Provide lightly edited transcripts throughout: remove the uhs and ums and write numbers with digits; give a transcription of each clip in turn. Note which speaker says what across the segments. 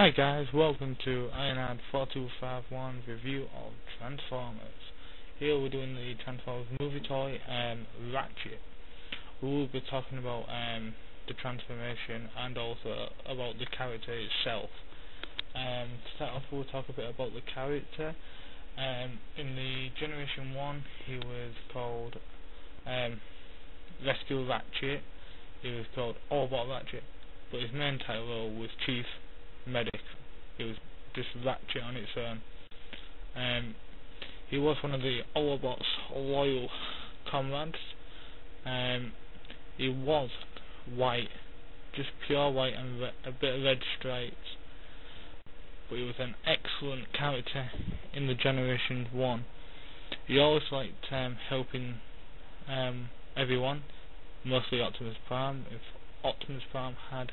Speaker 1: Hi guys, welcome to Ironad 4251 review of Transformers. Here we're doing the Transformers movie toy, Ratchet. We will be talking about the transformation and also about the character itself. To start off, we'll talk a bit about the character. In the Generation 1, he was called Rescue Ratchet. He was called Autobot Ratchet, but his main title role was Chief Medic. It was just Ratchet on its own. He was one of the Autobots' loyal comrades. He was white, just pure white and a bit of red stripes, but he was an excellent character in the Generation 1. He always liked helping everyone, mostly Optimus Prime. If Optimus Prime had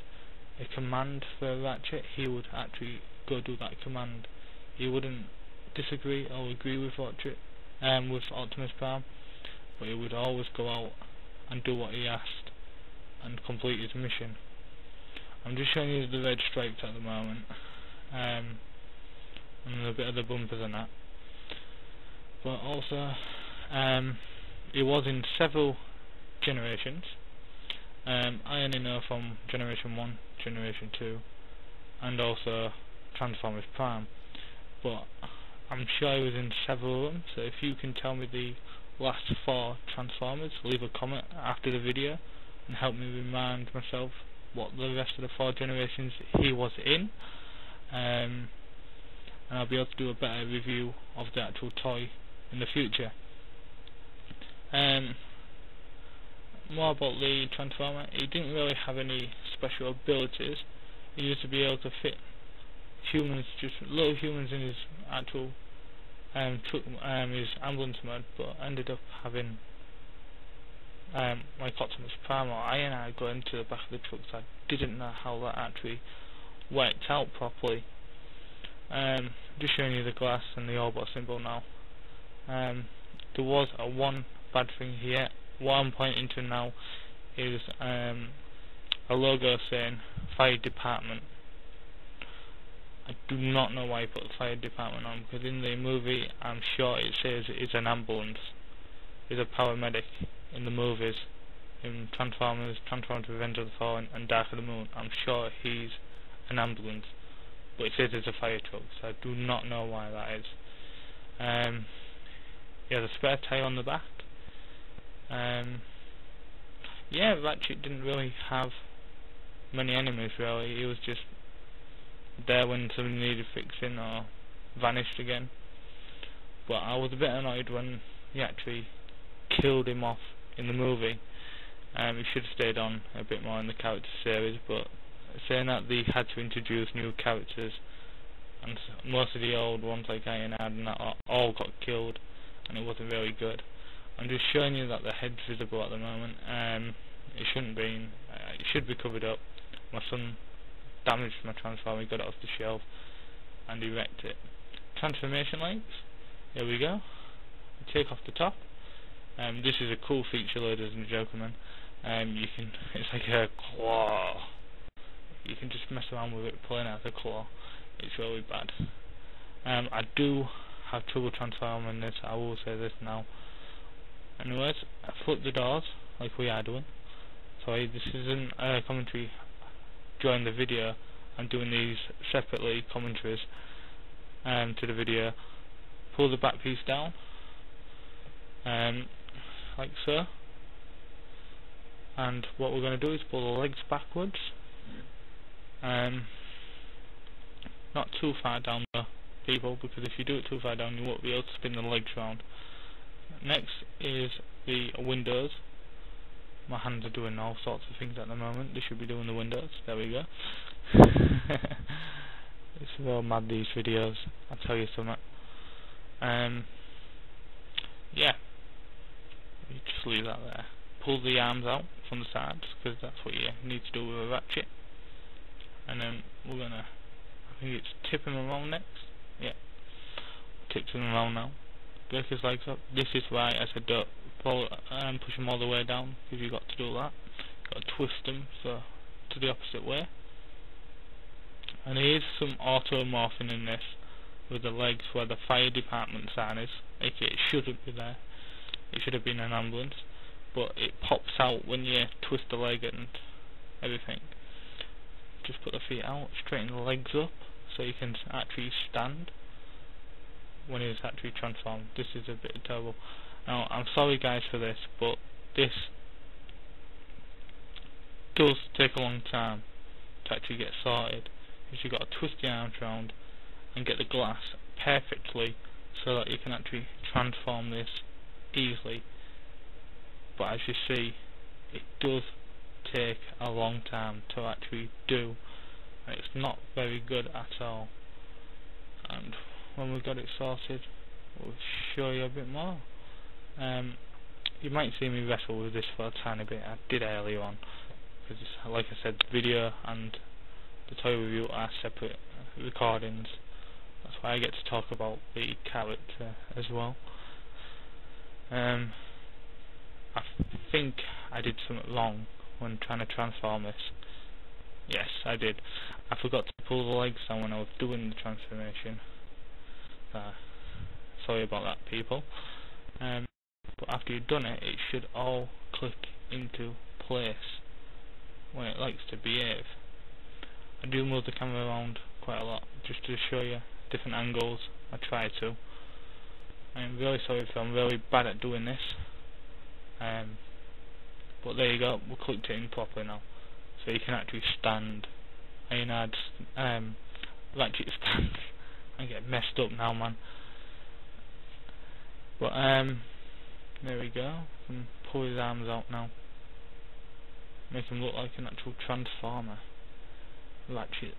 Speaker 1: a command for Ratchet, he would actually go do that command. He wouldn't disagree or agree with Ratchet, with Optimus Prime, but he would always go out and do what he asked and complete his mission. I'm just showing you the red stripes at the moment, and a bit of the bumpers and that. But also, he was in several generations. I only know from Generation 1, Generation 2, and also Transformers Prime, but I'm sure he was in several of them. So if you can tell me the last 4 Transformers, leave a comment after the video and help me remind myself what the rest of the 4 generations he was in, and I'll be able to do a better review of the actual toy in the future. More about the Transformer. He didn't really have any special abilities. He used to be able to fit humans, just little humans, in his actual truck, his ambulance mode, but ended up having like Optimus Prime or Ironhide go into the back of the truck. So I didn't know how that actually worked out properly. Just showing you the glass and the Autobot symbol now. There was one bad thing here. What I'm pointing to now is a logo saying Fire Department. I do not know why he put Fire Department on, because in the movie I'm sure it says it's an ambulance. It's a paramedic in the movies. In Transformers Revenge of the Fallen and Dark of the Moon, I'm sure he's an ambulance, but it says it's a fire truck, so I do not know why that is. He has a spare tire on the back. Yeah, Ratchet didn't really have many enemies really. He was just there when something needed fixing or vanished again. But I was a bit annoyed when he actually killed him off in the movie. He should have stayed on a bit more in the character series, but saying that they had to introduce new characters, and most of the old ones like Ironhide and that all got killed, and it wasn't very good. I'm just showing you that the head's visible at the moment. It shouldn't be. It should be covered up. My son damaged my Transformer, got it off the shelf, and he wrecked it. Transformation lights. Here we go. Take off the top. This is a cool feature, ladies and gentlemen. You can. It's like a claw. You can just mess around with it, pulling out the claw. It's really bad. I do have trouble transforming this. I will say this now. Anyways, I flip the doors like we are doing. Sorry, this isn't a commentary during the video. I'm doing these separately, commentaries to the video. Pull the back piece down, like so. And what we're going to do is pull the legs backwards. Not too far down though, people, because if you do it too far down, you won't be able to spin the legs round. Next is the windows. My hands are doing all sorts of things at the moment. They should be doing the windows. There we go. It's well mad, these videos, I'll tell you something. Yeah, you just leave that there. Pull the arms out from the sides, because that's what you need to do with a ratchet. And then we're gonna, I think it's tipping them around next. Yeah, tipping them around now. Break his legs up. This is why I said don't push them all the way down, because you've got to do that. Got to twist them to the opposite way. And there is some auto-morphing in this, with the legs where the fire department sign is, aka it shouldn't be there. It should have been an ambulance, but it pops out when you twist the leg and everything. Just put the feet out, straighten the legs up, so you can actually stand when it's actually transformed. This is a bit terrible. Now, I'm sorry guys for this, but this does take a long time to actually get sorted, because you've got to twist your arms around and get the glass perfectly so that you can actually transform this easily. But as you see, it does take a long time to actually do, and it's not very good at all. And when we got it sorted, we'll show you a bit more. You might see me wrestle with this for a tiny bit. I did earlier on, because like I said, the video and the toy review are separate recordings. That's why I get to talk about the character as well. I think I did something wrong when trying to transform this. Yes, I did. I forgot to pull the legs down when I was doing the transformation. Sorry about that, people. But after you've done it, it should all click into place when it likes to behave. I do move the camera around quite a lot just to show you different angles. I try to. I'm really sorry if I'm really bad at doing this. But there you go, we clicked it in properly now, so you can actually stand. And add ratchet stands. I get messed up now, man. But there we go. I can pull his arms out now, make him look like an actual transformer. Ratchet.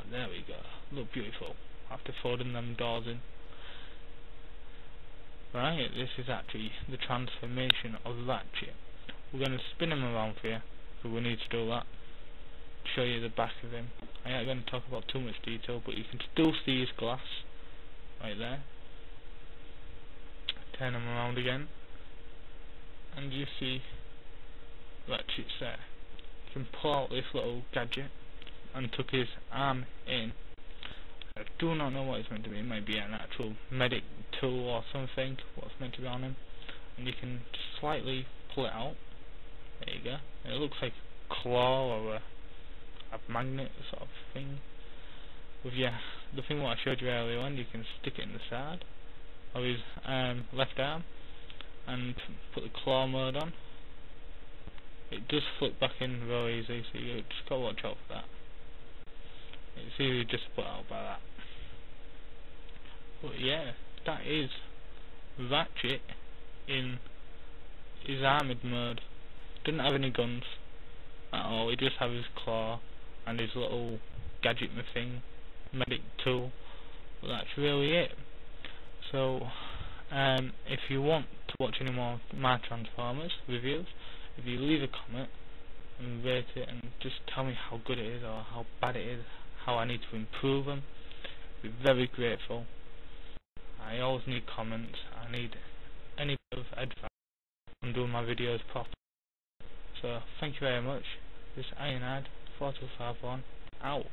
Speaker 1: There we go. Look beautiful. After folding them doors in. Right, this is actually the transformation of Ratchet. We're going to spin him around for you, so we need to do that. Show you the back of him. I ain't going to talk about too much detail, but you can still see his glass right there. Turn him around again, and you see Ratchet's there. You can pull out this little gadget and tuck his arm in. I do not know what it's meant to be. It might be an actual medic tool or something, what's meant to be on him. And you can slightly pull it out. There you go. And it looks like a claw or a magnet sort of thing. With the thing what I showed you earlier on, you can stick it in the side of his left arm and put the claw mode on. It does flip back in very easy, so you just gotta watch out for that. It's easy just to put out by that. But yeah, that is Ratchet in his armoured mode. Doesn't have any guns at all, he just has his claw and his little gadget thing, medic tool. But that's really it. So, if you want to watch any more of my Transformers reviews, if you leave a comment and rate it and just tell me how good it is or how bad it is, how I need to improve them, I'd be very grateful. I always need comments. I need any bit of advice on doing my videos properly. So thank you very much. This is Ironhide 4251 out.